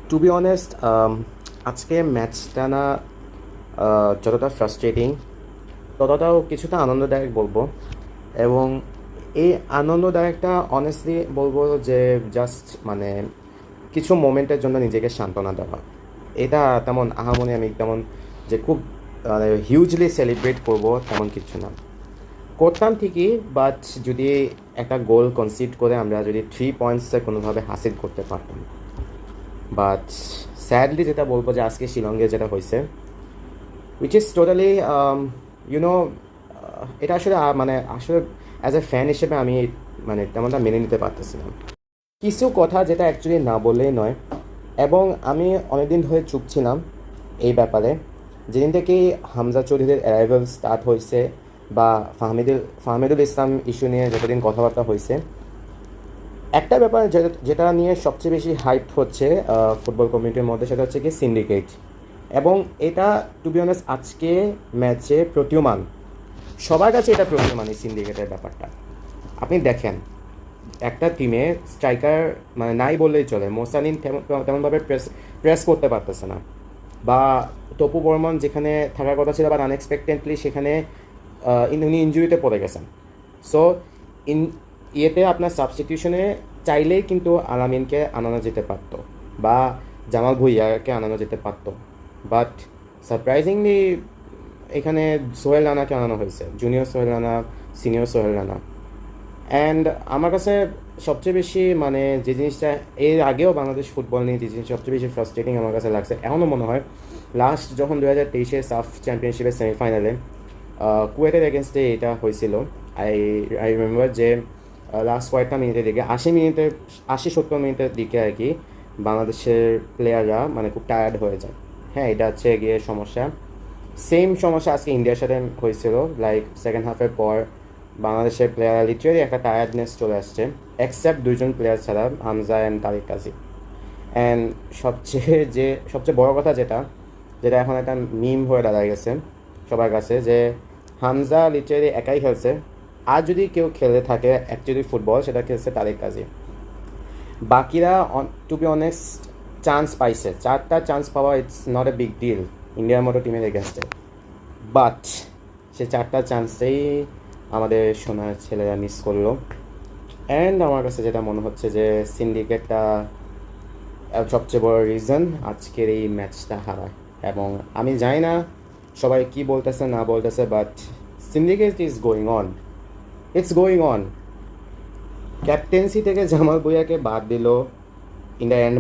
Two be honest, আজকে ম্যাচটা না যতটা ফ্রাস্ট্রেটিং ততটাও কিছুটা আনন্দদায়ক বলবো। এবং এই আনন্দদায়কটা অনেস্টলি বলবো যে জাস্ট মানে কিছু মোমেন্টের জন্য নিজেকে সান্ত্বনা দেওয়া। এটা তেমন আহামরি আমি তেমন যে খুব হিউজলি সেলিব্রেট করব তেমন কিছু না। করতাম ঠিকই, বাট যদি একটা গোল কনসিড করে আমরা যদি 3 পয়েন্টসে কোনোভাবে হাসিল করতে পারতাম। বাট স্যাডলি যেটা বলবো যে আজকে শিলংয়ে যেটা হয়েছে, উইচ ইজ টোটালি ইউনো, এটা আসলে মানে আসলে অ্যাজ এ ফ্যান হিসেবে আমি মানে তেমনটা মেনে নিতে পারতেছি না। কিছু কথা যেটা অ্যাকচুয়ালি না বললেই নয়। এবং আমি অনেকদিন ধরে চুপ ছিলাম এই ব্যাপারে। যেদিন থেকেই হামজা চৌধুরীর অ্যারাইভাল স্টার্ট হয়েছে বা ফাহমিদুল ইসলাম ইস্যু নিয়ে যতদিন কথাবার্তা হয়েছে, একটা ব্যাপার যেটা নিয়ে সবচেয়ে বেশি হাইপ হচ্ছে ফুটবল কমিউনিটির মধ্যে, সেটা হচ্ছে কি সিন্ডিকেট। এবং এটা টু বি অনেস্ট আজকে ম্যাচে প্রতীয়মান, সবার কাছে এটা প্রতীয়মান এই সিন্ডিকেটের ব্যাপারটা। আপনি দেখেন একটা টিমে স্ট্রাইকার মানে নাই বললেই চলে, মোসানিন তেমনভাবে প্রেস করতে পারতেছে না, বা তপু বর্মন যেখানে থাকার কথা ছিল বাট আনএক্সপেক্টেডলি সেখানে উনি ইনজুরিতে পড়ে গেছেন। সো ইন ইয়েতে আপনার সাবস্টিটিউশনে চাইলেই কিন্তু আলামিনকে আনানো যেতে পারতো বা জামাল ভুঁইয়াকে আনানো যেতে পারতো। বাট সারপ্রাইজিংলি এখানে সোহেল রানাকে আনানো হয়েছে, junior Sohel Rana, senior Sohel Rana. And আমার কাছে সবচেয়ে বেশি মানে যে জিনিসটা এর আগেও বাংলাদেশ ফুটবল নিয়ে যে জিনিস সবচেয়ে বেশি ফ্রাস্ট্রেটিং আমার কাছে লাগছে এখনও মনে হয়, লাস্ট যখন 2023 সাফ চ্যাম্পিয়নশিপের সেমিফাইনালে কুয়েটের এগেনস্টে এটা হয়েছিল। আই আই রিমেম্বার যে লাস্ট কয়েকটা মিনিটের দিকে 80-70 মিনিটের দিকে আর কি বাংলাদেশের প্লেয়াররা মানে খুব টায়ার্ড হয়ে যায়। হ্যাঁ, এটা হচ্ছে গিয়ে সমস্যা। সেম সমস্যা আজকে ইন্ডিয়ার সাথে হয়েছিল। লাইক সেকেন্ড হাফের পর বাংলাদেশের প্লেয়ার লিটারেলি একটা টায়ার্ডনেস চলে আসছে, এক্সেপ্ট দুইজন প্লেয়ার ছাড়া, Hamza and Tariq Kazi. And সবচেয়ে বড় কথা যেটা যেটা এখন একটা মিম হয়ে দাঁড়ায় গেছে সবার কাছে, যে হামজা লিটারেলি একাই খেলছে, আর যদি কেউ খেলে থাকে অ্যাকচুয়ালি ফুটবল সেটা খেলছে তারিক কাজী। বাকিরা টু বি অনেস্ট চান্স পাইছে, 4টা চান্স পাওয়া it's not a big deal ইন্ডিয়ার মতো টিমের এগেনস্টে। বাট সে 4টা চান্সেই আমাদের সোনার ছেলেরা মিস করলো। অ্যান্ড আমার কাছে যেটা মনে হচ্ছে যে সিন্ডিকেটটা সবচেয়ে বড় রিজন আজকের এই ম্যাচটা হারায়। এবং আমি জানি না সবাই কি বলতেছে না বলতেছে, but syndicate is going on, it's going on. Captaincy থেকে জামাল ভুঁইয়াকে বাদ দিল ইন দ্য এন্ড।